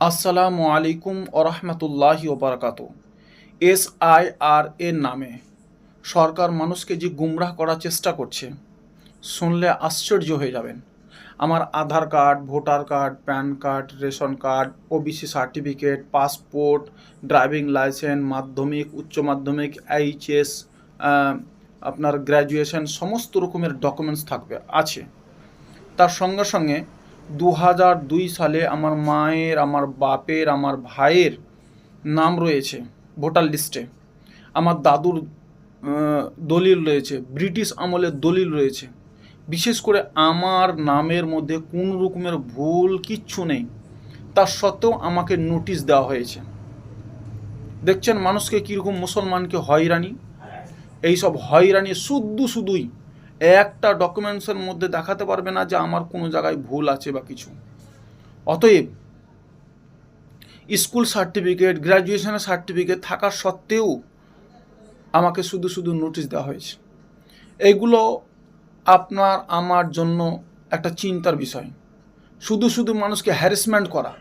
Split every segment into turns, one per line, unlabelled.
আসসালামু আলাইকুম ওরহমতুল্লাহি ওবরাকাতু। SIR এর নামে সরকার মানুষকে যে গুমরাহ করার চেষ্টা করছে, শুনলে আশ্চর্য হয়ে যাবেন। আমার Aadhaar card, voter card, PAN card, ration card, OBC certificate, passport, driving licence, মাধ্যমিক, উচ্চ মাধ্যমিক, HS, আপনার গ্র্যাজুয়েশন, সমস্ত রকমের ডকুমেন্টস আছে। তার সঙ্গে সঙ্গে 2002 সালে আমার মায়ের, আমার বাপের, আমার ভাইয়ের নাম রয়েছে ভোটার লিস্টে। আমার দাদুর দলিল রয়েছে, ব্রিটিশ আমলের দলিল রয়েছে। বিশেষ করে আমার নামের মধ্যে কোনো রকমের ভুল কিচ্ছু নেই, তার সত্ত্বেও আমাকে নোটিশ দেওয়া হয়েছে। দেখছেন মানুষকে কীরকম, মুসলমানকে হয়রানি। এইসব হয়রানি শুধুই একটা ডকুমেন্টসের মধ্যে দেখাতে পারবে না যে আমার কোনো জায়গায় ভুল আছে বা কিছু। অতএব স্কুল সার্টিফিকেট, গ্র্যাজুয়েশনের সার্টিফিকেট থাকা সত্ত্বেও আমাকে শুধু নোটিশ দেওয়া হয়েছে। এইগুলো আপনার আমার জন্য একটা চিন্তার বিষয়। শুধু মানুষকে হ্যারাসমেন্ট করা,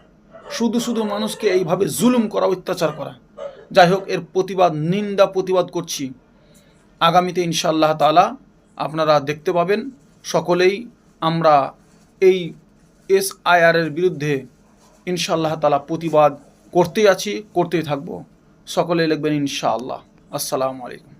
শুধু মানুষকে এইভাবে জুলুম করা, অত্যাচার করা। যাই হোক, এর নিন্দা প্রতিবাদ করছি। আগামীতে ইনশাআল্লাহ তাআলা আপনারা দেখতে পাবেন সকলেই আমরা এই SIR এর বিরুদ্ধে ইনশাআল্লাহ তাআলা প্রতিবাদ করতেই থাকবো। সকলে লিখবেন ইনশাআল্লাহ। আসসালামু আলাইকুম।